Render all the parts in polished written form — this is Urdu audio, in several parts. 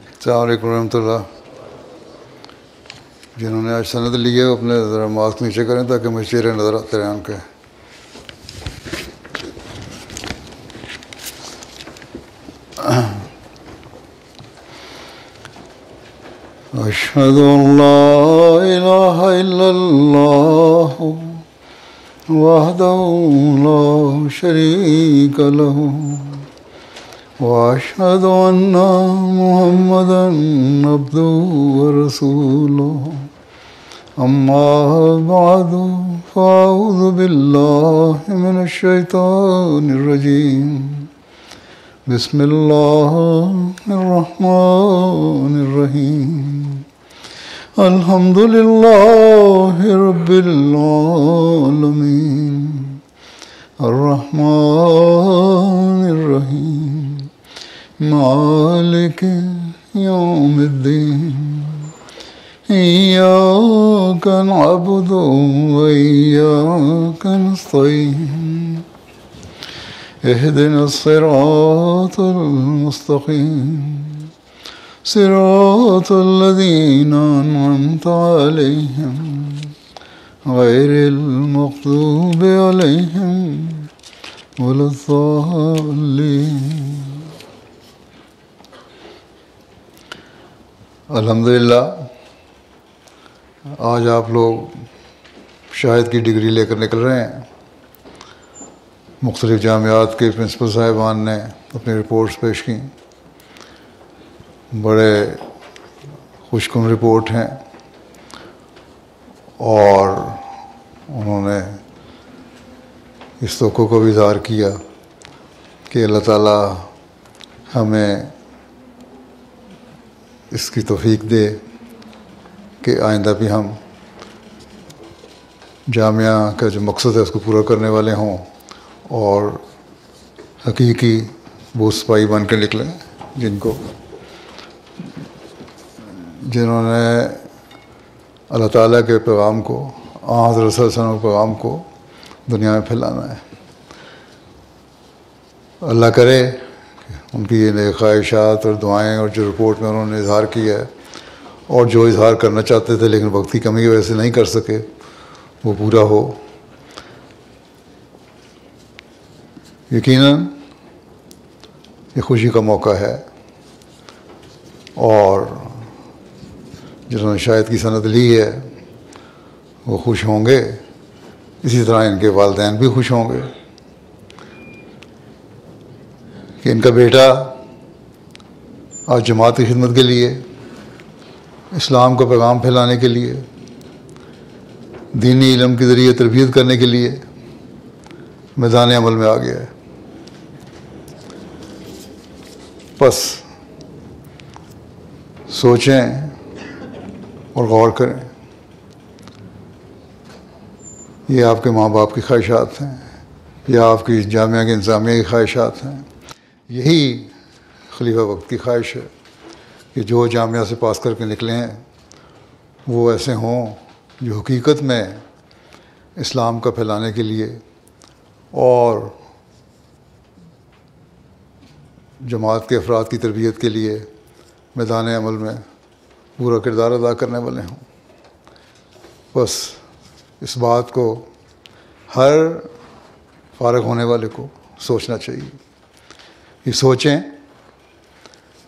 السلام علیکم ورحمۃ اللہ. جنہوں نے آج سند لی ہے وہ اپنے ذرا ماسک نیچے کریں تاکہ مجھے چہرے نظر آتے رہیں ان کے. اشہد ان لا الہ الا اللہ وحدہ لا شریک لہ واشهد ان محمدا عبده ورسوله اما بعد فاعوذ بالله من الشیطان الرجیم بسم اللہ الرحمن الرحیم الحمد للہ رب العالمین الرحمن الرحیم مالک یوم الدین ایاک نعبد و ایاک نستعین اہدنا الصراط المستقیم صراط الذین انعمت علیہم غیر المغضوب علیہم ولا الضالین. الحمدللہ آج آپ لوگ شاہد کی ڈگری لے کر نکل رہے ہیں. مختلف جامعات کے پرنسپل صاحبان نے اپنی رپورٹس پیش کیں. بڑے خوش کن رپورٹ ہیں اور انہوں نے اس توقع کو بھی اظہار کیا کہ اللہ تعالیٰ ہمیں اس کی توفیق دے کہ آئندہ بھی ہم جامعہ کا جو مقصد ہے اس کو پورا کرنے والے ہوں اور حقیقی بوجھ سپاہی بن کے نکلیں جنہوں نے اللہ تعالیٰ کے پیغام کو حضرت صلی اللہ علیہ وسلم کے پیغام کو دنیا میں پھیلانا ہے. اللہ کرے ان کی یہ خواہشات اور دعائیں اور جو رپورٹ میں انہوں نے اظہار کیا ہے اور جو اظہار کرنا چاہتے تھے لیکن وقت کی کمی کی وجہ سے نہیں کر سکے وہ پورا ہو. یقیناً یہ خوشی کا موقع ہے اور جنہوں نے شاہد کی سند لی ہے وہ خوش ہوں گے. اسی طرح ان کے والدین بھی خوش ہوں گے کہ ان کا بیٹا آج جماعت کی خدمت کے لیے، اسلام کا پیغام پھیلانے کے لیے، دینی علم کے ذریعے تربیت کرنے کے لیے میدان عمل میں آ گیا ہے. بس سوچیں اور غور کریں. یہ آپ کے ماں باپ کی خواہشات ہیں یا آپ کی جامعہ کے انتظامیہ کی خواہشات ہیں. یہی خلیفہ وقت کی خواہش ہے کہ جو جامعہ سے پاس کر کے نکلے ہیں وہ ایسے ہوں جو حقیقت میں اسلام کا پھیلانے کے لیے اور جماعت کے افراد کی تربیت کے لیے میدان عمل میں پورا کردار ادا کرنے والے ہوں. بس اس بات کو ہر فارغ ہونے والے کو سوچنا چاہیے. یہ سوچیں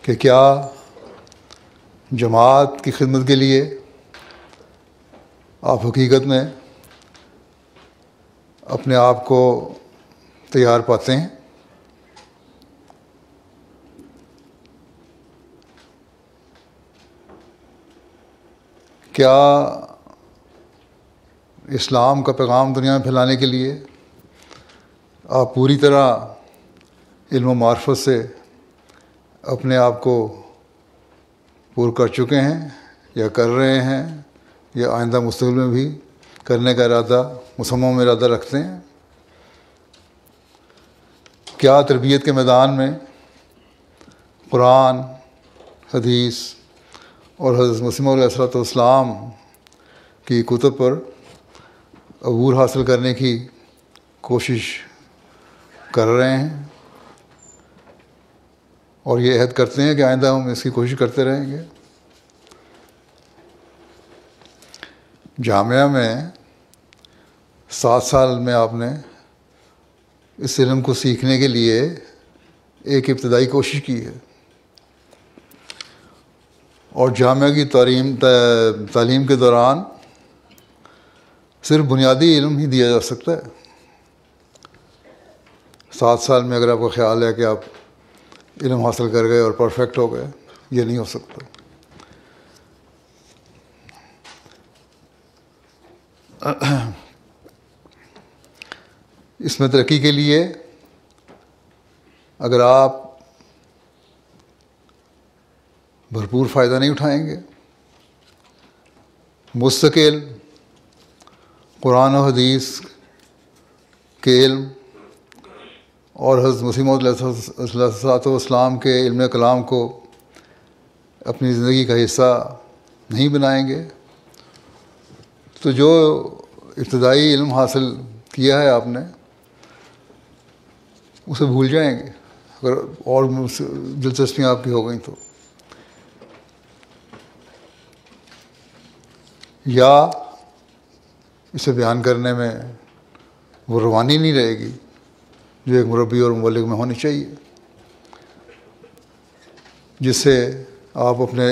کہ کیا جماعت کی خدمت کے لیے آپ حقیقت میں اپنے آپ کو تیار پاتے ہیں؟ کیا اسلام کا پیغام دنیا میں پھیلانے کے لیے آپ پوری طرح علم و معرفت سے اپنے آپ کو پور کر چکے ہیں یا کر رہے ہیں یا آئندہ مستقبل میں بھی کرنے کا ارادہ مصمم ارادہ رکھتے ہیں؟ کیا تربیت کے میدان میں قرآن، حدیث اور حضرت مسیح علیہ السلام کی کتب پر عبور حاصل کرنے کی کوشش کر رہے ہیں؟ اور یہ عہد کرتے ہیں کہ آئندہ ہم اس کی کوشش کرتے رہیں گے۔ جامعہ میں 7 سال میں آپ نے اس علم کو سیکھنے کے لیے ایک ابتدائی کوشش کی ہے، اور جامعہ کی تعلیم کے دوران صرف بنیادی علم ہی دیا جا سکتا ہے۔ 7 سال میں اگر آپ کا خیال ہے کہ آپ علم حاصل کر گئے اور پرفیکٹ ہو گئے، یہ نہیں ہو سکتا۔ اس میں ترقی کے لیے اگر آپ بھرپور فائدہ نہیں اٹھائیں گے، مستقل قرآن و حدیث کے علم اور حضرت مسیح موعود علیہ السلام کے علم کلام کو اپنی زندگی کا حصہ نہیں بنائیں گے، تو جو ابتدائی علم حاصل کیا ہے آپ نے اسے بھول جائیں گے، اگر اور دلچسپیاں آپ کی ہو گئیں تو، یا اسے بیان کرنے میں وہ روانی نہیں رہے گی جو ایک مربی اور مبلغ میں ہونی چاہیے، جس سے آپ اپنے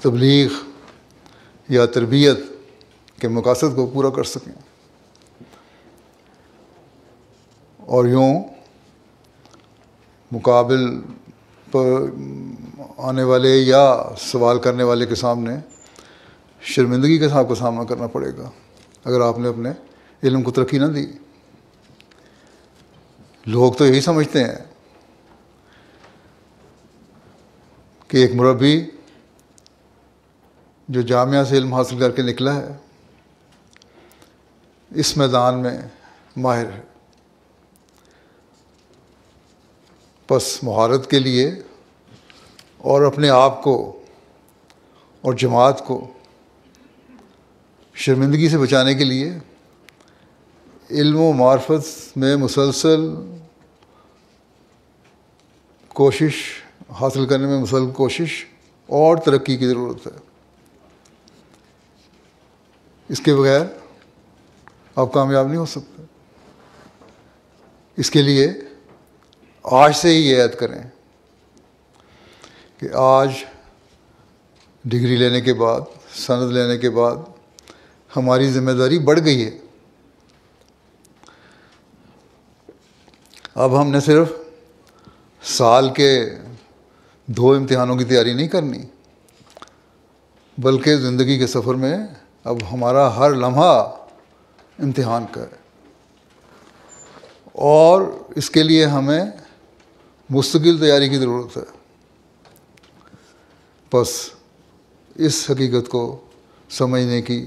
تبلیغ یا تربیت کے مقاصد کو پورا کر سکیں۔ اور یوں مقابل پر آنے والے یا سوال کرنے والے کے سامنے شرمندگی کے ساتھ کو سامنا کرنا پڑے گا اگر آپ نے اپنے علم کو ترقی نہ دی۔ لوگ تو یہی سمجھتے ہیں کہ ایک مربی جو جامعہ سے علم حاصل کر کے نکلا ہے اس میدان میں ماہر ہے، پس مہارت کے لیے اور اپنے آپ کو اور جماعت کو شرمندگی سے بچانے کے لیے علم و معرفت میں مسلسل کوشش حاصل کرنے میں مسلسل کوشش اور ترقی کی ضرورت ہے۔ اس کے بغیر آپ کامیاب نہیں ہو سکتے۔ اس کے لیے آج سے ہی یہ عہد کریں کہ آج ڈگری لینے کے بعد، سند لینے کے بعد ہماری ذمہ داری بڑھ گئی ہے۔ اب ہم نے صرف سال کے 2 امتحانوں کی تیاری نہیں کرنی، بلکہ زندگی کے سفر میں اب ہمارا ہر لمحہ امتحان کا ہے، اور اس کے لیے ہمیں مستقل تیاری کی ضرورت ہے۔ بس اس حقیقت کو سمجھنے کی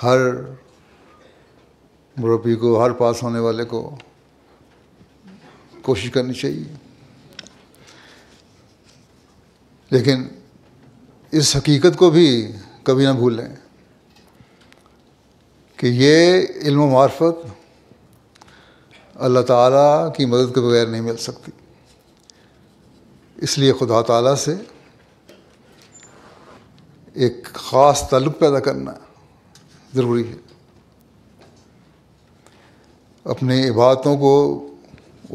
ہر مربی کو، ہر پاس ہونے والے کو کوشش کرنی چاہیے، لیکن اس حقیقت کو بھی کبھی نہ بھولیں کہ یہ علم و معرفت اللہ تعالیٰ کی مدد کے بغیر نہیں مل سکتی۔ اس لیے خدا تعالیٰ سے ایک خاص تعلق پیدا کرنا ضروری ہے، اپنی عبادتوں کو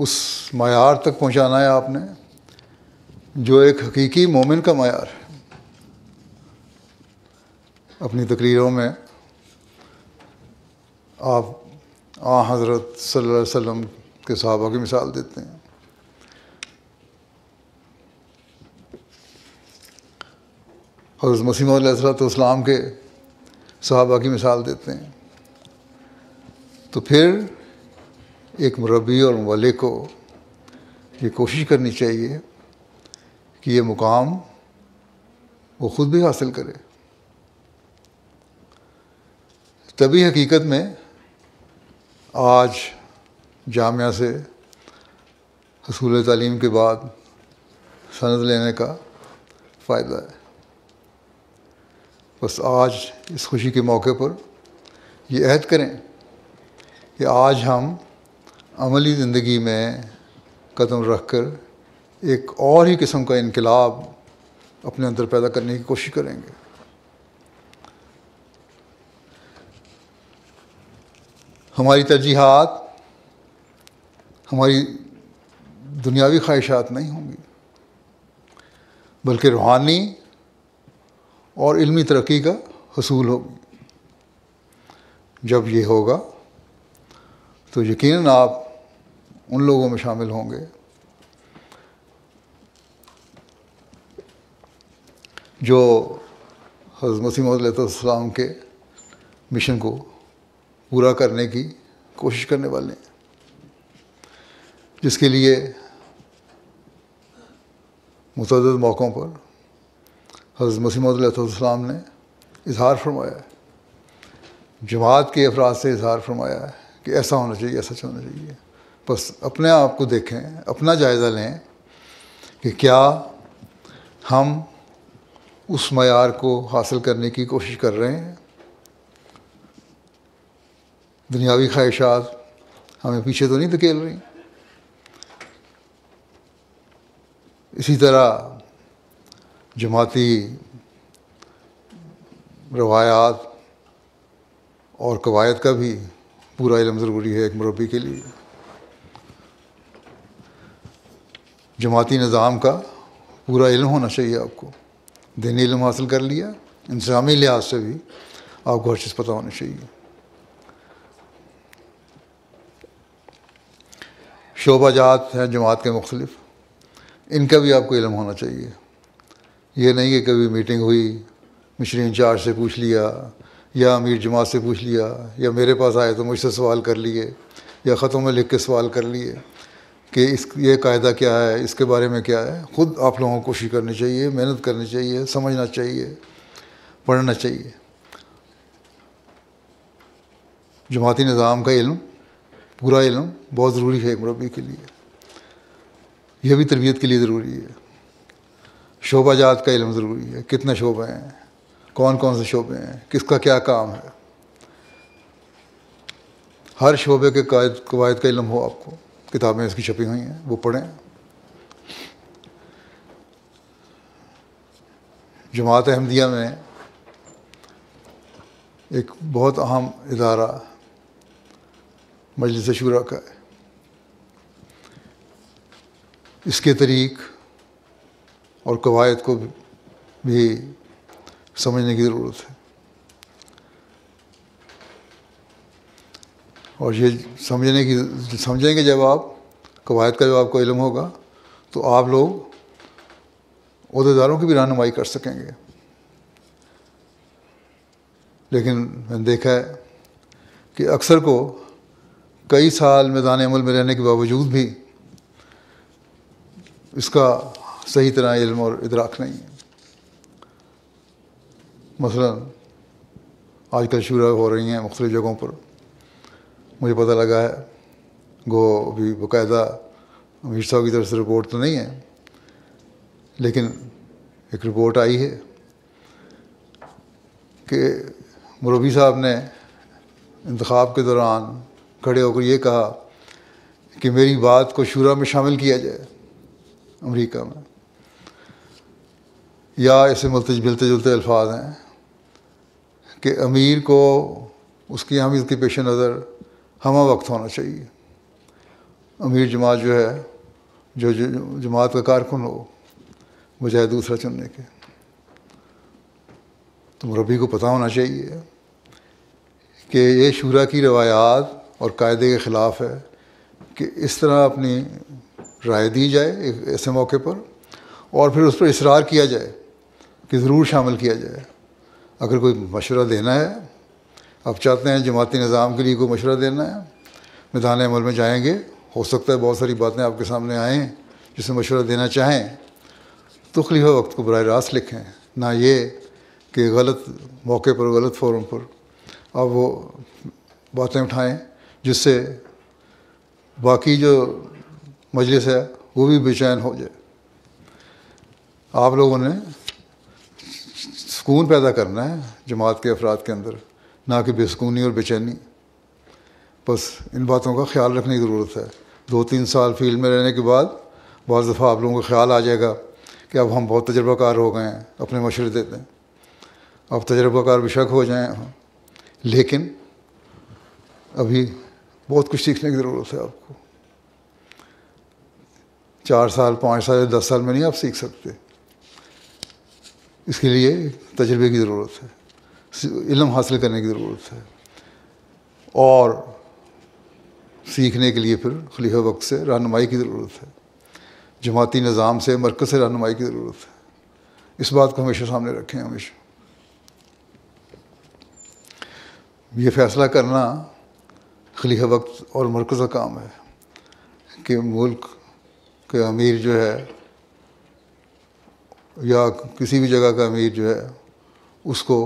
اس معیار تک پہنچانا ہے آپ نے جو ایک حقیقی مومن کا معیار ہے۔ اپنی تقریروں میں آپ حضرت صلی اللہ علیہ وسلم کے صحابہ کی مثال دیتے ہیں، حضرت مسیح موعود علیہ السلام کے صحابہ کی مثال دیتے ہیں، تو پھر ایک مربی اور مبلغ کو یہ کوشش کرنی چاہیے کہ یہ مقام وہ خود بھی حاصل کرے، تبھی حقیقت میں آج جامعہ سے حصول تعلیم کے بعد سند لینے کا فائدہ ہے۔ بس آج اس خوشی کے موقع پر یہ عہد کریں کہ آج ہم عملی زندگی میں قدم رکھ کر ایک اور ہی قسم کا انقلاب اپنے اندر پیدا کرنے کی کوشش کریں گے۔ ہماری ترجیحات ہماری دنیاوی خواہشات نہیں ہوں گی، بلکہ روحانی اور علمی ترقی کا حصول ہوگی۔ جب یہ ہوگا تو یقیناً آپ ان لوگوں میں شامل ہوں گے جو حضرت مسیح موعود علیہ السلام کے مشن کو پورا کرنے کی کوشش کرنے والے ہیں، جس کے لیے متعدد موقعوں پر حضرت مسیح موعود علیہ السلام نے اظہار فرمایا ہے، جماعت کے افراد سے اظہار فرمایا ہے کہ ایسا ہونا چاہیے، ایسا ہونا چاہیے۔ بس اپنے آپ کو دیکھیں، اپنا جائزہ لیں کہ کیا ہم اس معیار کو حاصل کرنے کی کوشش کر رہے ہیں۔ دنیاوی خواہشات ہمیں پیچھے تو نہیں دھکیل رہی۔ اسی طرح جماعتی روایات اور قواعد کا بھی پورا علم ضروری ہے ایک مربی کے لیے۔ جماعتی نظام کا پورا علم ہونا چاہیے آپ کو۔ دینی علم حاصل کر لیا، انتظامی لحاظ سے بھی آپ کو ہر چیز پتہ ہونی چاہیے۔ شعبہ جات ہیں جماعت کے مختلف، ان کا بھی آپ کو علم ہونا چاہیے۔ یہ نہیں کہ کبھی میٹنگ ہوئی، مشری انچارج سے پوچھ لیا یا امیر جماعت سے پوچھ لیا یا میرے پاس آئے تو مجھ سے سوال کر لیے یا خطوں میں لکھ کے سوال کر لیے کہ یہ قاعدہ کیا ہے، اس کے بارے میں کیا ہے۔ خود آپ لوگوں کو کوشش کرنی چاہیے، محنت کرنی چاہیے، سمجھنا چاہیے، پڑھنا چاہیے۔ جماعتی نظام کا علم، پورا علم بہت ضروری ہے ایک مربی کے لیے۔ یہ بھی تربیت کے لیے ضروری ہے۔ شعبہ جات کا علم ضروری ہے، کتنے شعبے ہیں، کون کون سے شعبے ہیں، کس کا کیا کام ہے۔ ہر شعبے کے قواعد کا علم ہو آپ کو، کتابیں اس کی چھپی ہوئی ہیں، وہ پڑھیں۔ جماعت احمدیہ میں ایک بہت اہم ادارہ مجلس شورا کا ہے۔ اس کے طریق اور قواعد کو بھی سمجھنے کی ضرورت ہے، اور یہ سمجھیں گے جب آپ قواعد کا، جب آپ کو علم ہوگا تو آپ لوگ عہدیداروں کی بھی رہنمائی کر سکیں گے۔ لیکن میں نے دیکھا ہے کہ اکثر کو کئی سال میدان عمل میں رہنے کے باوجود بھی اس کا صحیح طرح علم اور ادراک نہیں ہے۔ مثلا آج کل شورا ہو رہی ہیں مختلف جگہوں پر، مجھے پتہ لگا ہے، گو ابھی باقاعدہ امیر صاحب کی طرف سے رپورٹ تو نہیں ہے، لیکن ایک رپورٹ آئی ہے کہ مربی صاحب نے انتخاب کے دوران کھڑے ہو کر یہ کہا کہ میری بات کو شورا میں شامل کیا جائے امریکہ میں، یا ایسے ملتے جلتے الفاظ ہیں کہ امیر کو اس کی اہمیت کے پیش نظر ہمہ وقت ہونا چاہیے۔ امیر جماعت جو ہے، جو جماعت کا کارکن ہو بجائے دوسرا چننے کے۔ تو مربی کو پتہ ہونا چاہیے کہ یہ شورا کی روایات اور قاعدے کے خلاف ہے کہ اس طرح اپنی رائے دی جائے ایک ایسے موقع پر، اور پھر اس پر اصرار کیا جائے کہ ضرور شامل کیا جائے۔ اگر کوئی مشورہ دینا ہے، آپ چاہتے ہیں جماعتی نظام کے لیے کوئی مشورہ دینا ہے، میدان عمل میں جائیں گے، ہو سکتا ہے بہت ساری باتیں آپ کے سامنے آئیں جس میں مشورہ دینا چاہیں، تو خلیفہ وقت کو براہ راست لکھیں، نہ یہ کہ غلط موقع پر، غلط فورم پر آپ وہ باتیں اٹھائیں جس سے باقی جو مجلس ہے وہ بھی بے چین ہو جائے۔ آپ لوگوں نے سکون پیدا کرنا ہے جماعت کے افراد کے اندر، نہ کہ بے سکونی اور بے چینی۔ بس ان باتوں کا خیال رکھنے کی ضرورت ہے۔ 2-3 سال فیلڈ میں رہنے کے بعد بعض دفعہ آپ لوگوں کو خیال آ جائے گا کہ اب ہم بہت تجربہ کار ہو گئے ہیں، اپنے مشورے دیتے ہیں، اب تجربہ کار بے شک ہو جائیں، لیکن ابھی بہت کچھ سیکھنے کی ضرورت ہے آپ کو. 4 سال 5 سال 10 سال میں نہیں آپ سیکھ سکتے. اس کے لیے تجربے کی ضرورت ہے، علم حاصل کرنے کی ضرورت ہے، اور سیکھنے کے لیے پھر خلیفہ وقت سے رہنمائی کی ضرورت ہے، جماعتی نظام سے، مرکز سے رہنمائی کی ضرورت ہے. اس بات کو ہمیشہ سامنے رکھیں. ہمیشہ یہ فیصلہ کرنا خلیفہ وقت اور مرکز کا کام ہے کہ ملک کے امیر جو ہے یا کسی بھی جگہ کا امیر جو ہے اس کو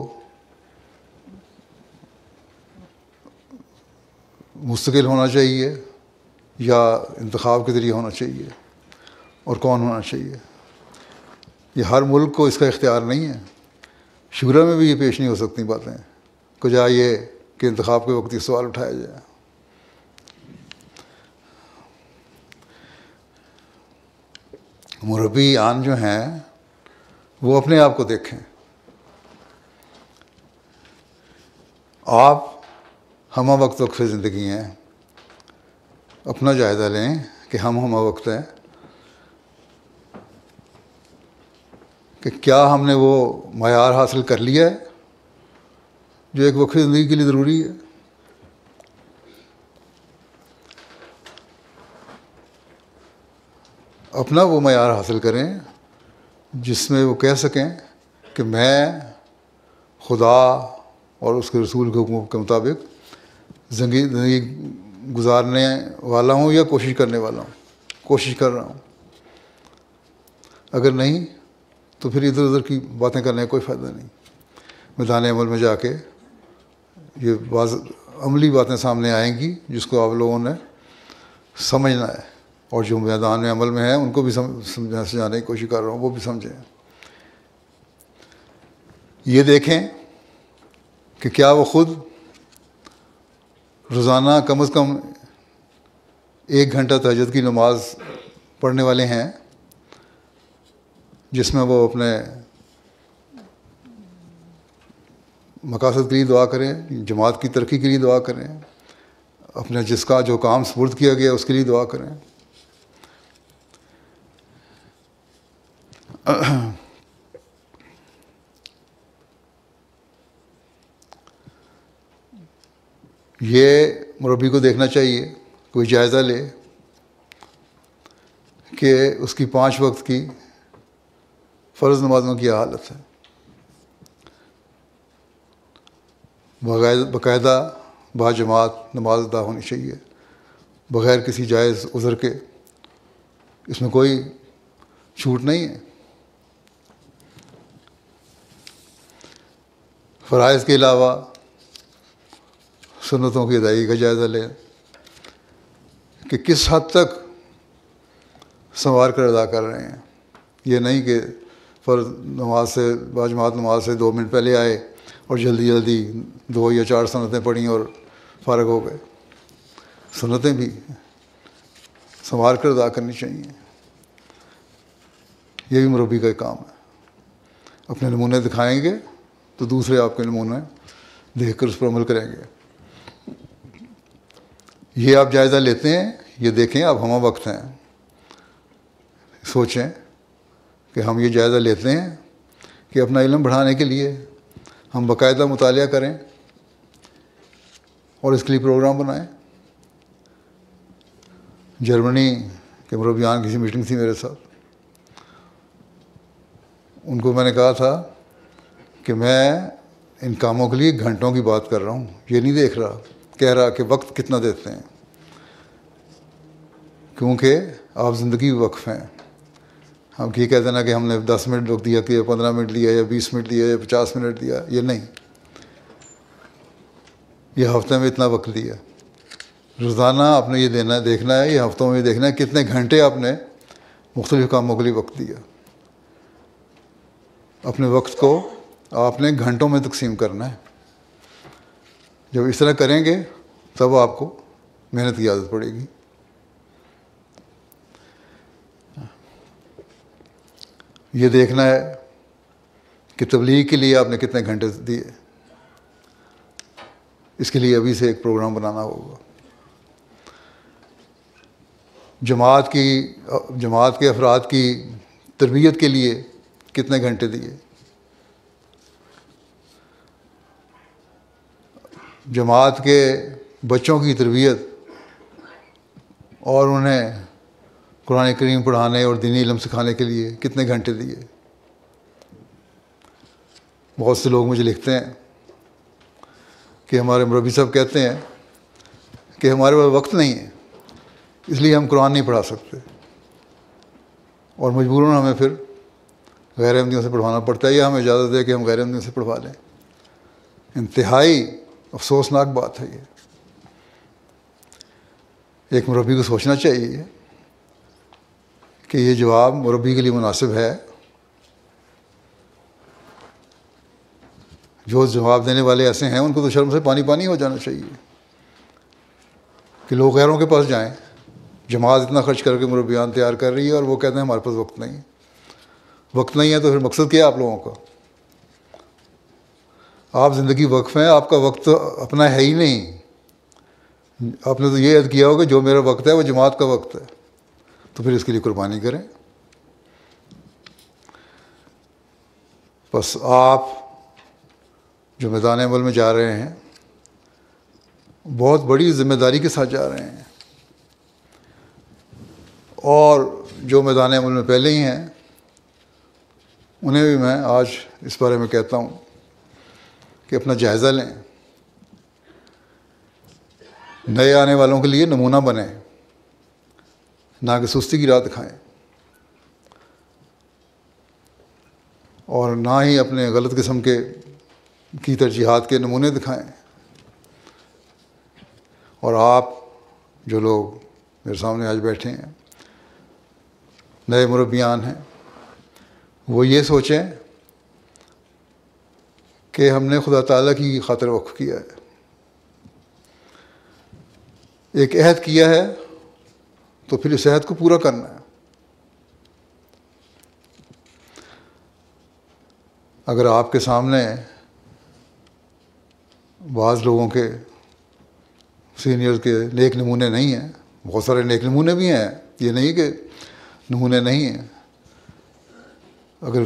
مستقل ہونا چاہیے یا انتخاب کے ذریعے ہونا چاہیے، اور کون ہونا چاہیے. یہ ہر ملک کو اس کا اختیار نہیں ہے. شورا میں بھی یہ پیش نہیں ہو سکتی باتیں کجا یہ کہ انتخاب کے وقت یہ سوال اٹھایا جائے. مربی آن جو ہیں وہ اپنے آپ کو دیکھیں. آپ ہمہ وقت وقف زندگی ہیں، اپنا جائزہ لیں کہ ہمہ وقت ہیں، کہ کیا ہم نے وہ معیار حاصل کر لیا ہے جو ایک وقف زندگی کے لیے ضروری ہے. اپنا وہ معیار حاصل کریں جس میں وہ کہہ سکیں کہ میں خدا اور اس کے رسول کے حکم کے مطابق زندگی گزارنے والا ہوں یا کوشش کرنے والا ہوں، کوشش کر رہا ہوں. اگر نہیں تو پھر ادھر ادھر کی باتیں کرنے کا کوئی فائدہ نہیں. میدان عمل میں جا کے یہ بعض عملی باتیں سامنے آئیں گی جس کو آپ لوگوں نے سمجھنا ہے، اور جو میدان عمل میں ہیں ان کو بھی سمجھانے کی کوشش کر رہا ہوں، وہ بھی سمجھیں. یہ دیکھیں کہ کیا وہ خود روزانہ کم از کم 1 گھنٹہ تہجد کی نماز پڑھنے والے ہیں، جس میں وہ اپنے مقاصد کے لیے دعا کریں، جماعت کی ترقی کے لیے دعا کریں، اپنے جس کا جو کام سپرد کیا گیا اس کے لیے دعا کریں. یہ مربی کو دیکھنا چاہیے، کوئی جائزہ لے کہ اس کی 5 وقت کی فرض نمازوں کی حالت ہے. باقاعدہ با جماعت نماز ادا ہونی چاہیے بغیر کسی جائز عذر کے، اس میں کوئی چھوٹ نہیں ہے. فرائض کے علاوہ سنتوں کی ادائیگی کا جائزہ لیں کہ کس حد تک سنوار کر ادا کر رہے ہیں. یہ نہیں کہ فرض نماز سے باجماعت نماز سے 2 منٹ پہلے آئے اور جلدی جلدی 2 یا 4 سنتیں پڑھیں اور فارغ ہو گئے. سنتیں بھی سنوار کر ادا کرنی چاہیے. یہ بھی مربی کا کام ہے. اپنے نمونے دکھائیں گے تو دوسرے آپ کے نمونے دیکھ کر اس پر عمل کریں گے. یہ آپ جائزہ لیتے ہیں، یہ دیکھیں آپ ہمہ وقت ہیں. سوچیں کہ ہم یہ جائزہ لیتے ہیں کہ اپنا علم بڑھانے کے لیے ہم باقاعدہ مطالعہ کریں اور اس کے لیے پروگرام بنائیں. جرمنی کے مربیان کی میٹنگ تھی میرے ساتھ. ان کو میں نے کہا تھا کہ میں ان کاموں کے لیے گھنٹوں کی بات کر رہا ہوں، یہ نہیں دیکھ رہا کہہ رہا کہ وقت کتنا دیتے ہیں، کیونکہ آپ زندگی وقف ہیں. ہم یہ کہتے ہیں نا کہ ہم نے 10 منٹ وقت دیا کہ 15 منٹ دیا یا 20 منٹ دیا یا 50 منٹ دیا، یہ نہیں. یہ ہفتے میں اتنا وقت دیا. روزانہ آپ نے یہ دیکھنا ہے، یہ ہفتوں میں دیکھنا ہے کتنے گھنٹے آپ نے مختلف کاموں کے لیے وقت دیا. اپنے وقت کو آپ نے گھنٹوں میں تقسیم کرنا ہے. جب اس طرح کریں گے تب آپ کو محنت کی عادت پڑے گی. یہ دیکھنا ہے کہ تبلیغ کے لیے آپ نے کتنے گھنٹے دیے. اس کے لیے ابھی سے ایک پروگرام بنانا ہوگا. جماعت کے افراد کی تربیت کے لیے کتنے گھنٹے دیے. جماعت کے بچوں کی تربیت اور انہیں قرآن کریم پڑھانے اور دینی علم سکھانے کے لیے کتنے گھنٹے دیے. بہت سے لوگ مجھے لکھتے ہیں کہ ہمارے مربی صاحب کہتے ہیں کہ ہمارے پاس وقت نہیں ہے، اس لیے ہم قرآن نہیں پڑھا سکتے، اور مجبوراً ہمیں پھر غیر احمدیوں سے پڑھوانا پڑتا ہے، یا ہمیں اجازت دے کہ ہم غیر احمدیوں سے پڑھوا لیں. انتہائی افسوسناک بات ہے یہ. ایک مربی کو سوچنا چاہیے کہ یہ جواب مربی کے لیے مناسب ہے. جو جواب دینے والے ایسے ہیں ان کو تو شرم سے پانی پانی ہو جانا چاہیے کہ لوگ غیروں کے پاس جائیں. جماعت اتنا خرچ کر کے مربیان تیار کر رہی ہے اور وہ کہتے ہیں ہمارے پاس وقت نہیں ہے. وقت نہیں ہے تو پھر مقصد کیا ہے آپ لوگوں کا؟ آپ زندگی وقف ہیں، آپ کا وقت اپنا ہے ہی نہیں. آپ نے تو یہ عہد کیا ہوگا جو میرا وقت ہے وہ جماعت کا وقت ہے، تو پھر اس کے لیے قربانی کریں. بس آپ جو میدان عمل میں جا رہے ہیں بہت بڑی ذمہ داری کے ساتھ جا رہے ہیں، اور جو میدان عمل میں پہلے ہی ہیں انہیں بھی میں آج اس بارے میں کہتا ہوں کہ اپنا جائزہ لیں. نئے آنے والوں کے لیے نمونہ بنیں، نہ کہ سستی کی راہ دکھائیں، اور نہ ہی اپنے غلط قسم کی ترجیحات کے نمونے دکھائیں. اور آپ جو لوگ میرے سامنے آج بیٹھے ہیں نئے مربیان ہیں، وہ یہ سوچیں کہ ہم نے خدا تعالیٰ کی خاطر وقف کیا ہے، ایک عہد کیا ہے تو پھر اس عہد کو پورا کرنا ہے. اگر آپ کے سامنے بعض لوگوں کے سینئرز کے نیک نمونے نہیں ہیں، بہت سارے نیک نمونے بھی ہیں، یہ نہیں کہ نمونے نہیں ہیں. اگر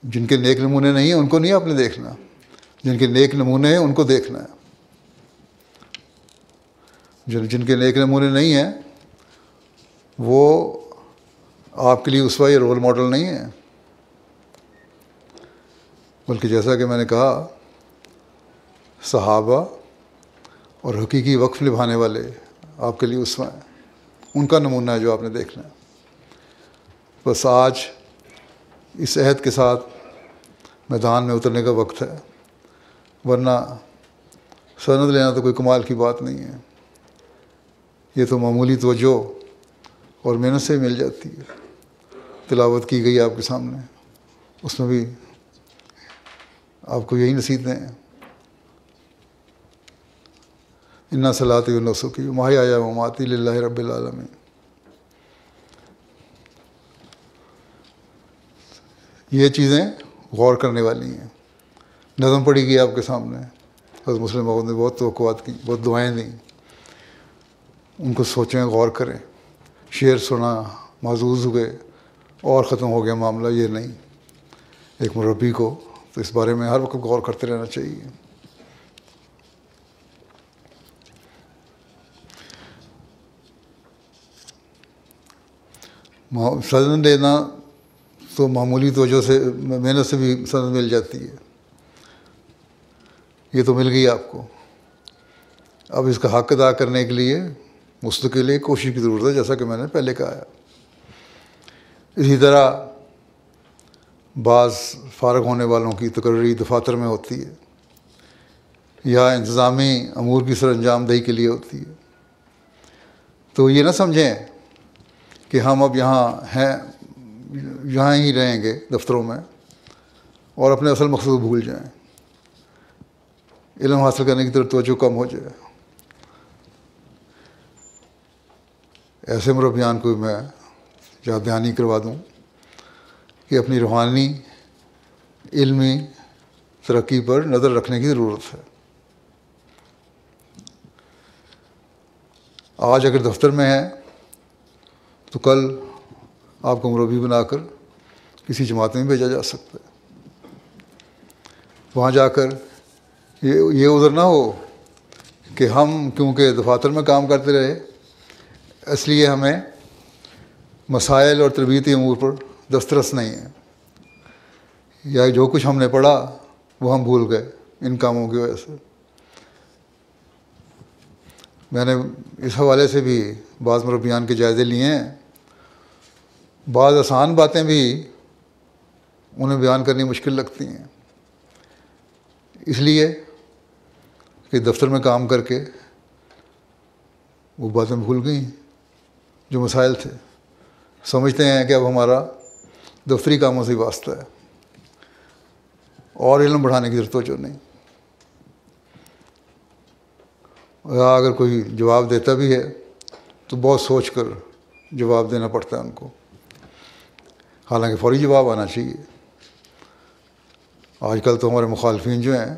جن کے نیک نمونے نہیں ہیں ان کو نہیں آپ نے دیکھنا، جن کے نیک نمونے ہیں ان کو دیکھنا ہے. جن کے نیک نمونے نہیں ہیں وہ آپ کے لیے اسوہ یا رول ماڈل نہیں ہیں، بلکہ جیسا کہ میں نے کہا صحابہ اور حقیقی وقف نبھانے والے آپ کے لیے اسوہ ہیں، ان کا نمونہ ہے جو آپ نے دیکھنا ہے. بس آج اس عہد کے ساتھ میدان میں اترنے کا وقت ہے، ورنہ سند لینا تو کوئی کمال کی بات نہیں ہے. یہ تو معمولی توجہ اور محنت سے مل جاتی ہے. تلاوت کی گئی آپ کے سامنے، اس میں بھی آپ کو یہی نصیحتیں ہیں. انا صلاتی و نسکی و محیایا و مماتی للہ رب العالمین. یہ چیزیں غور کرنے والی ہیں. نظم پڑھی گئی آپ کے سامنے، حضرت مسلم موعود نے بہت توقعات کی، بہت دعائیں دیں، ان کو سوچیں، غور کریں. شعر سنا، محظوظ ہوئے اور ختم ہو گیا معاملہ، یہ نہیں. ایک مربی کو تو اس بارے میں ہر وقت غور کرتے رہنا چاہیے. سند لینا تو معمولی توجہ سے، محنت سے بھی سند مل جاتی ہے. یہ تو مل گئی آپ کو. اب اس کا حق ادا کرنے کے لیے مستقل کوشش کی ضرورت ہے، جیسا کہ میں نے پہلے کہا ہے. اسی طرح بعض فارغ ہونے والوں کی تقرری دفاتر میں ہوتی ہے یا انتظامی امور کی سر انجام دہی کے لیے ہوتی ہے. تو یہ نہ سمجھیں کہ ہم اب یہاں ہی رہیں گے دفتروں میں اور اپنے اصل مقصود بھول جائیں، علم حاصل کرنے کی طرف توجہ کم ہو جائے. ایسے مربیان کو میں یاد دہانی کروا دوں کہ اپنی روحانی علمی ترقی پر نظر رکھنے کی ضرورت ہے۔ آج اگر دفتر میں ہیں تو کل آپ کو مربی بنا کر کسی جماعت میں بھیجا جا سکتا ہے۔ وہاں جا کر یہ عذر نہ ہو کہ ہم کیونکہ دفاتر میں کام کرتے رہے اس لیے ہمیں مسائل اور تربیتی امور پر دسترس نہیں ہے، یا جو کچھ ہم نے پڑھا وہ ہم بھول گئے ان کاموں کی وجہ سے۔ میں نے اس حوالے سے بھی بعض مربیان کے جائزے لیے ہیں۔ بعض آسان باتیں بھی انہیں بیان کرنی مشکل لگتی ہیں، اس لیے کہ دفتر میں کام کر کے وہ باتیں بھول گئیں جو مسائل تھے۔ سمجھتے ہیں کہ اب ہمارا دفتری کاموں سے واسطہ ہے اور علم بڑھانے کی ضرورت توجہ نہیں۔ یا اگر کوئی جواب دیتا بھی ہے تو بہت سوچ کر جواب دینا پڑتا ہے ان کو، حالانکہ فوری جواب آنا چاہیے۔ آج کل تو ہمارے مخالفین جو ہیں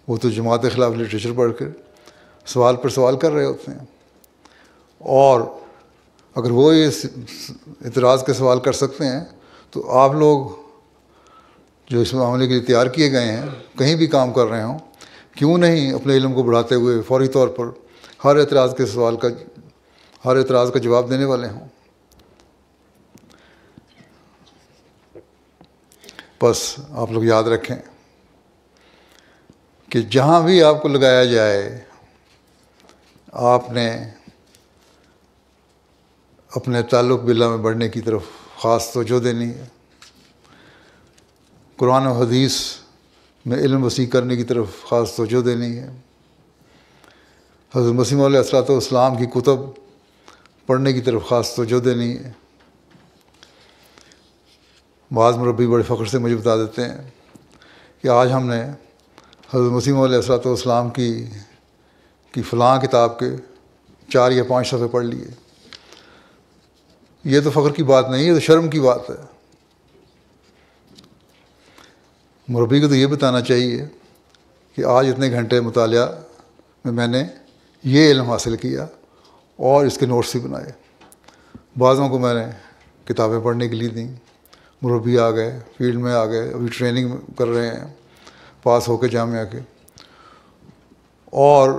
وہ تو جماعت کے خلاف لٹریچر پڑھ کر سوال پر سوال کر رہے ہوتے ہیں، اور اگر وہ اس اعتراض کے سوال کر سکتے ہیں تو آپ لوگ جو اس معاملے کے لیے تیار کیے گئے ہیں کہیں بھی کام کر رہے ہوں، کیوں نہیں اپنے علم کو بڑھاتے ہوئے فوری طور پر ہر اعتراض کا جواب دینے والے ہوں۔ بس آپ لوگ یاد رکھیں کہ جہاں بھی آپ کو لگایا جائے آپ نے اپنے تعلق باللہ میں بڑھنے کی طرف خاص توجہ دینی ہے، قرآن و حدیث میں علم وسیع کرنے کی طرف خاص توجہ دینی ہے، حضرت مسیح موعود علیہ السلام کی کتب پڑھنے کی طرف خاص توجہ دینی ہے۔ بعض مربی بڑے فخر سے مجھے بتا دیتے ہیں کہ آج ہم نے حضرت مسیح موعود علیہ السلام کی فلاں کتاب کے 4 یا 5 صفحے پڑھ لیے۔ یہ تو فخر کی بات نہیں، یہ تو شرم کی بات ہے۔ مربی کو تو یہ بتانا چاہیے کہ آج اتنے گھنٹے مطالعہ میں نے یہ علم حاصل کیا اور اس کے نوٹس بھی بنائے۔ بعضوں کو میں نے کتابیں پڑھنے کے لیے دیں، مربی آ گئے، فیلڈ میں آ گئے، ابھی ٹریننگ کر رہے ہیں پاس ہو کے جامعہ کے، اور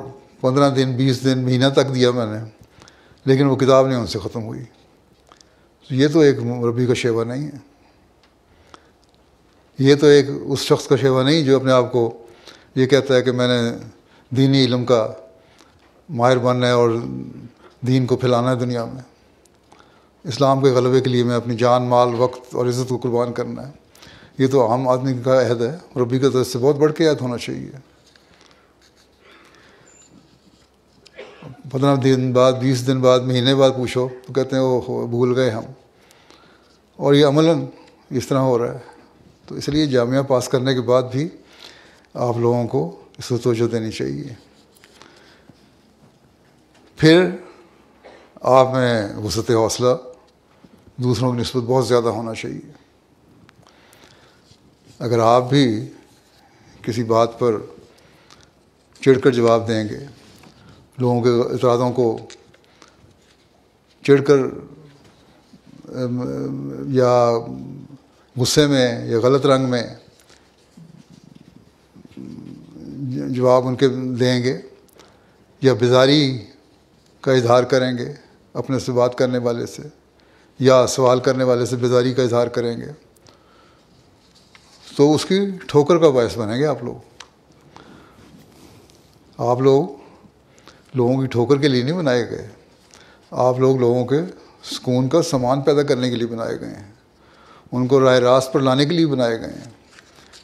15 دن 20 دن مہینہ تک دیا میں نے، لیکن وہ کتاب نہیں ان سے ختم ہوئی۔ یہ تو ایک مربی کا شیوا نہیں ہے، یہ تو ایک اس شخص کا شیوا نہیں جو اپنے آپ کو یہ کہتا ہے کہ میں نے دینی علم کا ماہر بننا ہے اور دین کو پھیلانا ہے دنیا میں، اسلام کے غلبے کے لیے میں اپنی جان مال وقت اور عزت کو قربان کرنا ہے۔ یہ تو عام آدمی کا عہد ہے، مربی کا تو اس سے بہت بڑھ کے عہد ہونا چاہیے۔ 15 دن بعد 20 دن بعد مہینے بعد پوچھو تو کہتے ہیں وہ بھول گئے ہم، اور یہ عملاً اس طرح ہو رہا ہے۔ تو اس لیے جامعہ پاس کرنے کے بعد بھی آپ لوگوں کو اس کو توجہ دینی چاہیے۔ پھر آپ میں وسعت حوصلہ دوسروں کی نسبت بہت زیادہ ہونا چاہیے۔ اگر آپ بھی کسی بات پر چڑھ کر جواب دیں گے، لوگوں کے اعتراضوں کو چڑھ کر یا غصے میں یا غلط رنگ میں جواب ان کے دیں گے، یا بیزاری کا اظہار کریں گے اپنے سے بات کرنے والے سے، یا سوال کرنے والے سے بیزاری کا اظہار کریں گے، تو اس کی ٹھوکر کا باعث بنیں گے آپ لوگ۔ آپ لوگوں کی ٹھوکر کے لیے نہیں بنائے گئے، آپ لوگوں کے سکون کا سامان پیدا کرنے کے لیے بنائے گئے ہیں، ان کو راہ راست پر لانے کے لیے بنائے گئے ہیں۔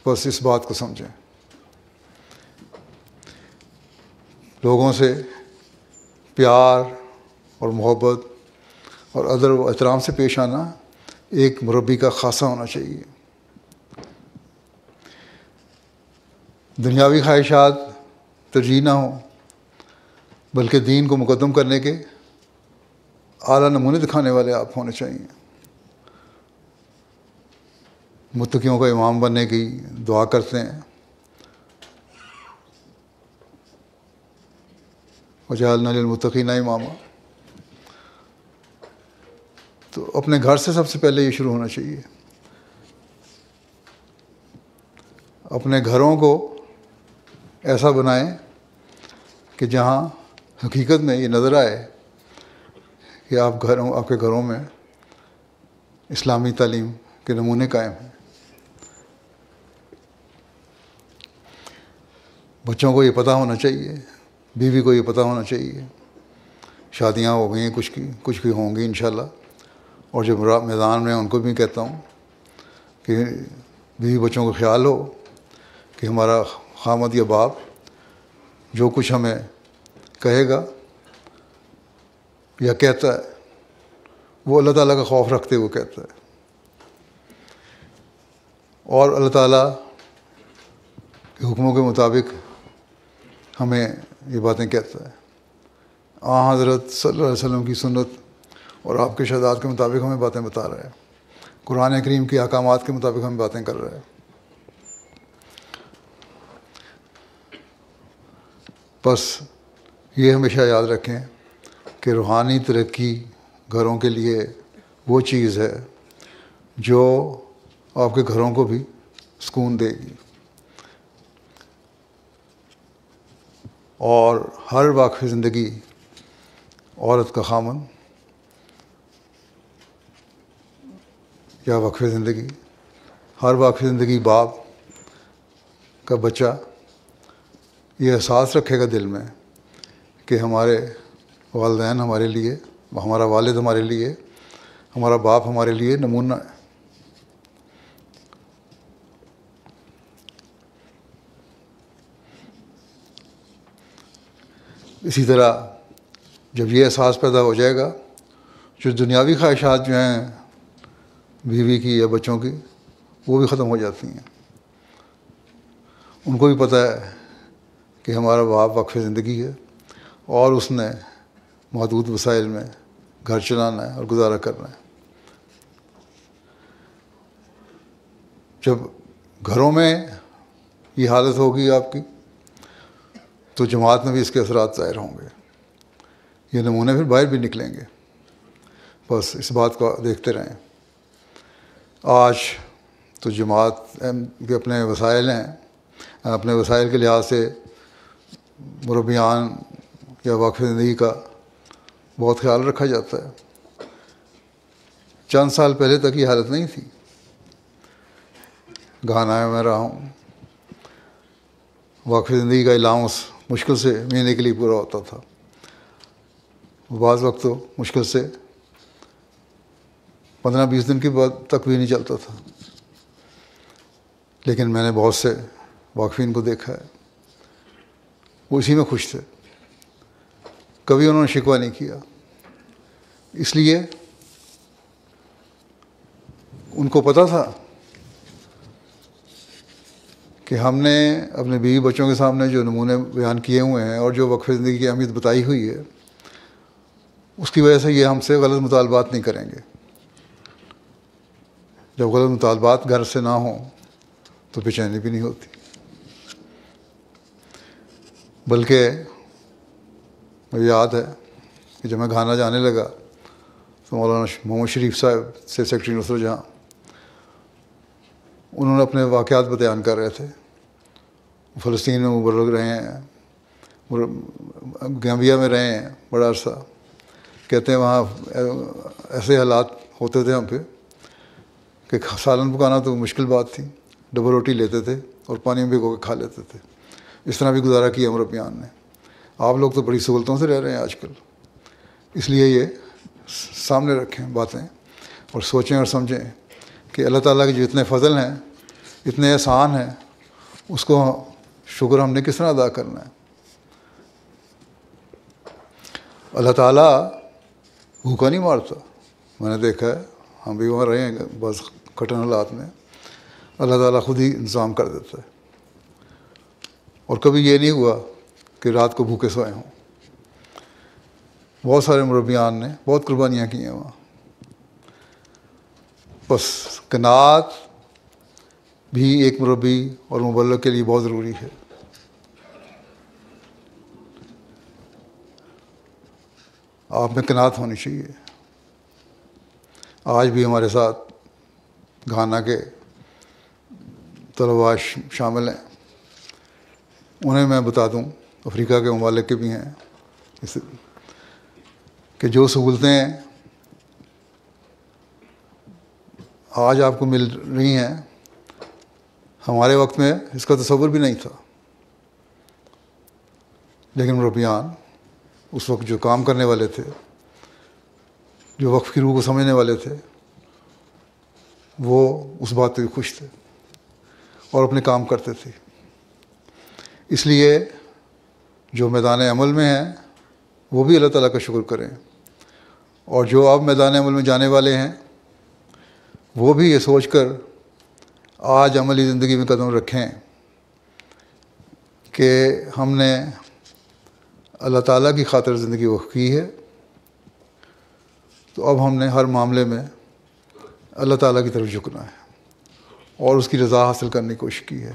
بس اس بات کو سمجھیں۔ لوگوں سے پیار اور محبت اور ادب و احترام سے پیش آنا ایک مربی کا خاصہ ہونا چاہیے۔ دنیاوی خواہشات ترجیح نہ ہوں، بلکہ دین کو مقدم کرنے کے اعلیٰ نمونے دکھانے والے آپ ہونے چاہیے۔ متقیوں کا امام بننے کی دعا کرتے ہیں. وجعلنا للمتقین اماما. تو اپنے گھر سے سب سے پہلے یہ شروع ہونا چاہیے. اپنے گھروں کو ایسا بنائیں کہ جہاں حقیقت میں یہ نظر آئے کہ آپ کے گھروں میں اسلامی تعلیم کے نمونے قائم ہیں. بچوں کو یہ پتہ ہونا چاہیے, بیوی کو یہ پتہ ہونا چاہیے. شادیاں ہو گئی ہیں کچھ کی ہوں گی انشاءاللہ, اور جو میدان میں ان کو بھی کہتا ہوں کہ بیوی بچوں کا خیال ہو کہ ہمارا خامد یا باپ جو کچھ ہمیں کہے گا یا کہتا ہے وہ اللہ تعالیٰ کا خوف رکھتے ہوئے کہتا ہے, اور اللہ تعالیٰ کے حکموں کے مطابق ہمیں یہ باتیں کہتا ہے. حضرت صلی اللہ علیہ وسلم کی سنت اور آپ کے ارشادات کے مطابق ہمیں باتیں بتا رہا ہے. قرآن کریم کے احکامات کے مطابق ہمیں باتیں کر رہا ہے. بس یہ ہمیشہ یاد رکھیں کہ روحانی ترقی گھروں کے لیے وہ چیز ہے جو آپ کے گھروں کو بھی سکون دے گی. اور ہر واقعی زندگی عورت کا خامن یا وقف زندگی, ہر واقعی زندگی باپ کا بچہ یہ احساس رکھے گا دل میں کہ ہمارے والدین ہمارے لیے, ہمارا والد ہمارے لیے, ہمارا باپ ہمارے لیے نمونہ ہے. اسی طرح جب یہ احساس پیدا ہو جائے گا, جو دنیاوی خواہشات جو ہیں بیوی کی یا بچوں کی وہ بھی ختم ہو جاتی ہیں. ان کو بھی پتہ ہے کہ ہمارا باپ وقف زندگی ہے اور اس نے محدود وسائل میں گھر چلانا ہے اور گزارا کرنا ہے. جب گھروں میں یہ حالت ہوگی آپ کی تو جماعت میں بھی اس کے اثرات ظاہر ہوں گے. یہ نمونے پھر باہر بھی نکلیں گے. بس اس بات کو دیکھتے رہیں. آج تو جماعت کے اپنے وسائل ہیں, اپنے وسائل کے لحاظ سے مربیان یا وقف زندگی کا بہت خیال رکھا جاتا ہے. چند سال پہلے تک یہ حالت نہیں تھی. گھانا میں رہا ہوں, وقف زندگی کا الاؤنس مشکل سے مہینے کے لیے پورا ہوتا تھا. بعض وقت تو مشکل سے 15-20 دن کے بعد تک بھی نہیں چلتا تھا. لیکن میں نے بہت سے واقفین کو دیکھا ہے, وہ اسی میں خوش تھے, کبھی انہوں نے شکوہ نہیں کیا. اس لیے ان کو پتہ تھا کہ ہم نے اپنے بیوی بچوں کے سامنے جو نمونے بیان کیے ہوئے ہیں اور جو وقف زندگی کی اہمیت بتائی ہوئی ہے, اس کی وجہ سے یہ ہم سے غلط مطالبات نہیں کریں گے. جب غلط مطالبات گھر سے نہ ہوں تو بے چینی بھی نہیں ہوتی. بلکہ مجھے یاد ہے کہ جب میں گھانا جانے لگا تو مولانا محمد شریف صاحب سے سیکرٹری نصرت جہاں, انہوں نے اپنے واقعات بیان کر رہے تھے. فلسطین میں مبلغ رہے ہیں, گیمبیا میں رہے ہیں بڑا عرصہ. کہتے ہیں وہاں ایسے حالات ہوتے تھے ہم پہ کہ سالن پکانا تو مشکل بات تھی, ڈبل روٹی لیتے تھے اور پانی میں بھگو کے کھا لیتے تھے. اس طرح بھی گزارا کیا مربیان نے. آپ لوگ تو بڑی سہولتوں سے رہ رہے ہیں آج کل. اس لیے یہ سامنے رکھیں باتیں اور سوچیں اور سمجھیں کہ اللہ تعالیٰ کے جو اتنے فضل ہیں, اتنے احسان ہیں, اس کو شکر ہم نے کس طرح ادا کرنا ہے. اللہ تعالیٰ بھوکا نہیں مارتا. میں نے دیکھا ہے, ہم بھی وہاں رہے ہیں بس کٹن حالات میں. اللہ تعالیٰ خود ہی انتظام کر دیتا ہے. اور کبھی یہ نہیں ہوا کہ رات کو بھوکے سوئے ہوں. بہت سارے مربیان نے بہت قربانیاں کی ہیں وہاں. بس قناعت بھی ایک مربی اور مبلغ کے لیے بہت ضروری ہے۔ آپ میں قناعت ہونی چاہیے۔ آج بھی ہمارے ساتھ گھانا کے طلباء شامل ہیں، انہیں میں بتا دوں، افریقہ کے ممالک کے بھی ہیں، کہ جو سہولتیں آج آپ کو مل رہی ہیں، ہمارے وقت میں اس کا تصور بھی نہیں تھا، لیکن مربیان اس وقت جو کام کرنے والے تھے، جو وقف کی روح کو سمجھنے والے تھے، وہ اس بات پہ بھی خوش تھے اور اپنے کام کرتے تھے۔ اس لیے جو میدان عمل میں ہیں وہ بھی اللہ تعالیٰ کا شکر کریں، اور جو اب میدان عمل میں جانے والے ہیں وہ بھی یہ سوچ کر آج عملی زندگی میں قدم رکھیں کہ ہم نے اللہ تعالیٰ کی خاطر زندگی وقف کی ہے، تو اب ہم نے ہر معاملے میں اللہ تعالیٰ کی طرف جھکنا ہے اور اس کی رضا حاصل کرنے کی کوشش کی ہے۔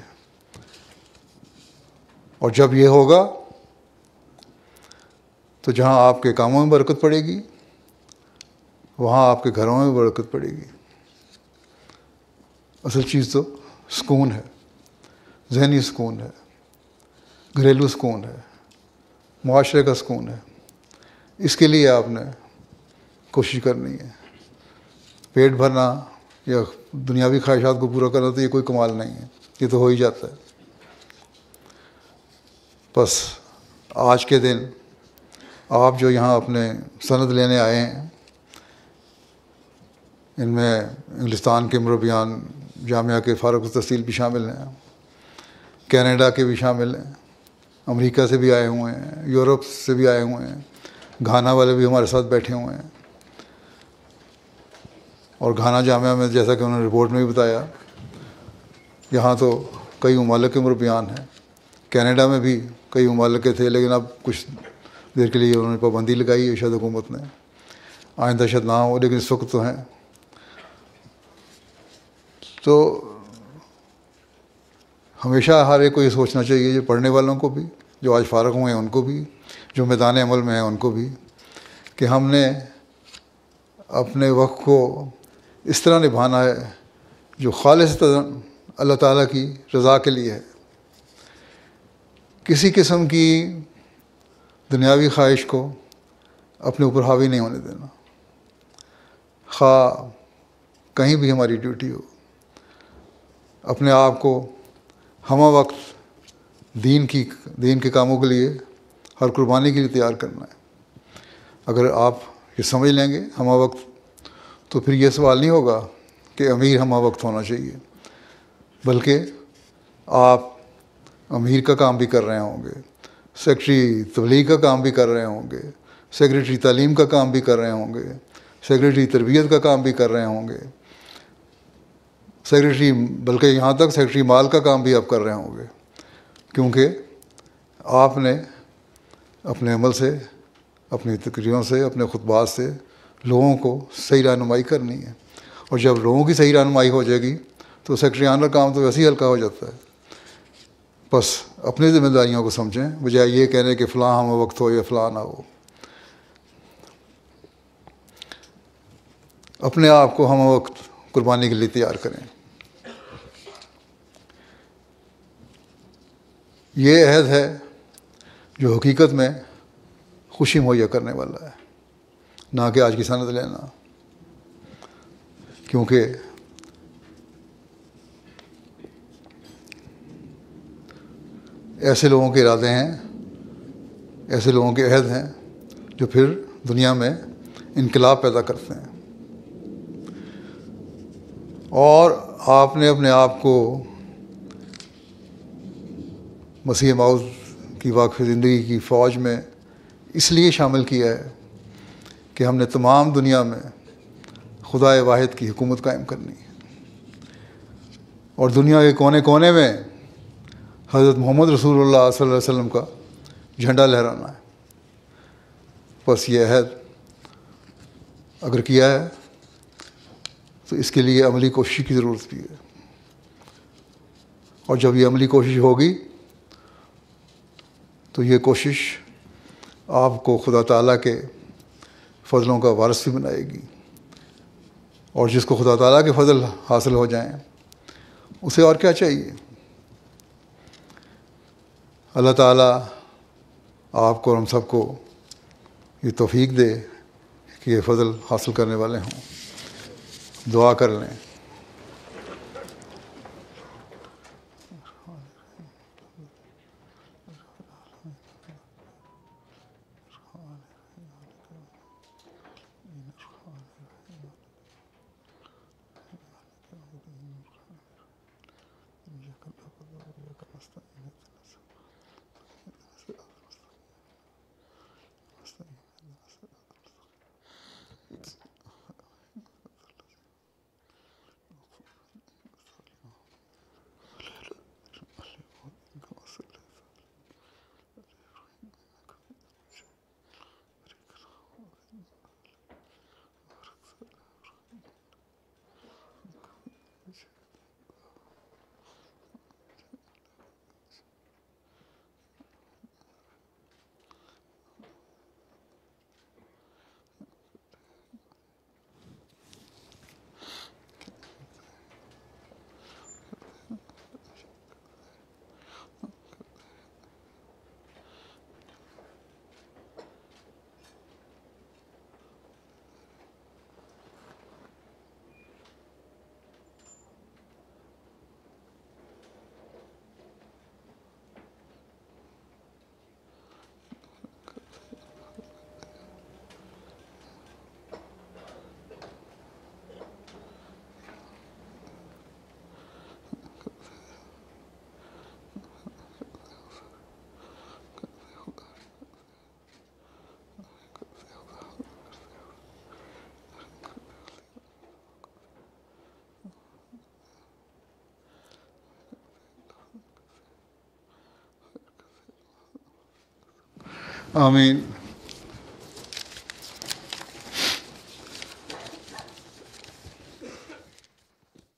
اور جب یہ ہوگا تو جہاں آپ کے کاموں میں برکت پڑے گی، وہاں آپ کے گھروں میں برکت پڑے گی۔ اصل چیز تو سکون ہے، ذہنی سکون ہے، گھریلو سکون ہے، معاشرے کا سکون ہے۔ اس کے لیے آپ نے کوشش کرنی ہے۔ پیٹ بھرنا یا دنیاوی خواہشات کو پورا کرنا تو یہ کوئی کمال نہیں ہے، یہ تو ہو ہی جاتا ہے۔ بس آج کے دن آپ جو یہاں اپنے سند لینے آئے ہیں، ان میں انگلستان کے مربیان جامعہ کے فارغ التحصیل بھی شامل ہیں، کینیڈا کے بھی شامل ہیں، امریکہ سے بھی آئے ہوئے ہیں، یورپ سے بھی آئے ہوئے ہیں، گھانا والے بھی ہمارے ساتھ بیٹھے ہوئے ہیں۔ اور گھانا جامعہ میں جیسا کہ انہوں نے رپورٹ میں بھی بتایا، یہاں تو کئی ممالک کے مربیان ہیں، کینیڈا میں بھی کئی ممالک کے تھے، لیکن اب کچھ دیر کے لیے انہوں نے پابندی لگائی ہے شاید حکومت نے، آئندہ شاید نہ ہو، لیکن اس وقت تو ہیں۔ تو ہمیشہ ہر ایک کو یہ سوچنا چاہیے، جو پڑھنے والوں کو بھی، جو آج فارغ ہوئے ہیں ان کو بھی، جو میدان عمل میں ہیں ان کو بھی، کہ ہم نے اپنے وقت کو اس طرح نبھانا ہے جو خالص اللہ تعالیٰ کی رضا کے لیے ہے۔ کسی قسم کی دنیاوی خواہش کو اپنے اوپر حاوی نہیں ہونے دینا، خواہ کہیں بھی ہماری ڈیوٹی ہو۔ اپنے آپ کو ہمہ وقت دین کے کاموں کے لیے، ہر قربانی کے لیے تیار کرنا ہے۔ اگر آپ یہ سمجھ لیں گے ہمہ وقت، تو پھر یہ سوال نہیں ہوگا کہ امیر ہمہ وقت ہونا چاہیے، بلکہ آپ امیر کا کام بھی کر رہے ہوں گے، سیکرٹری تبلیغ کا کام بھی کر رہے ہوں گے، سیکرٹری تعلیم کا کام بھی کر رہے ہوں گے، سیکرٹری تربیت کا کام بھی کر رہے ہوں گے، سیکرٹری، بلکہ یہاں تک سیکرٹری مال کا کام بھی آپ کر رہے ہوں گے، کیونکہ آپ نے اپنے عمل سے، اپنی تقریروں سے، اپنے خطبات سے لوگوں کو صحیح رہنمائی کرنی ہے۔ اور جب لوگوں کی صحیح رہنمائی ہو جائے گی تو سیکرٹریان کا کام تو ویسے ہی ہلکا ہو جاتا ہے۔ بس اپنی ذمہ داریوں کو سمجھیں، بجائے یہ کہنے کہ فلاں ہم وقت ہو یا فلاں نہ ہو۔ اپنے آپ کو ہم وقت قربانی کے لیے تیار کریں۔ یہ عہد ہے جو حقیقت میں خوشی مہیا کرنے والا ہے، نہ کہ آج کی سند لینا، کیونکہ ایسے لوگوں کے ارادے ہیں، ایسے لوگوں کے عہد ہیں جو پھر دنیا میں انقلاب پیدا کرتے ہیں۔ اور آپ نے اپنے آپ کو مسیح موعود کی واقف زندگی کی فوج میں اس لیے شامل کیا ہے کہ ہم نے تمام دنیا میں خدائے واحد کی حکومت قائم کرنی ہے، اور دنیا کے کونے کونے میں حضرت محمد رسول اللہ صلی اللہ علیہ وسلم کا جھنڈا لہرانا ہے۔ بس یہ عہد اگر کیا ہے تو اس کے لیے عملی کوشش کی ضرورت بھی ہے۔ اور جب یہ عملی کوشش ہوگی تو یہ کوشش آپ کو خدا تعالیٰ کے فضلوں کا وارث بھی بنائے گی، اور جس کو خدا تعالیٰ کے فضل حاصل ہو جائیں اسے اور کیا چاہیے۔ اللہ تعالیٰ آپ کو اور ہم سب کو یہ توفیق دے کہ یہ فضل حاصل کرنے والے ہوں۔ دعا کر لیں۔ آمین۔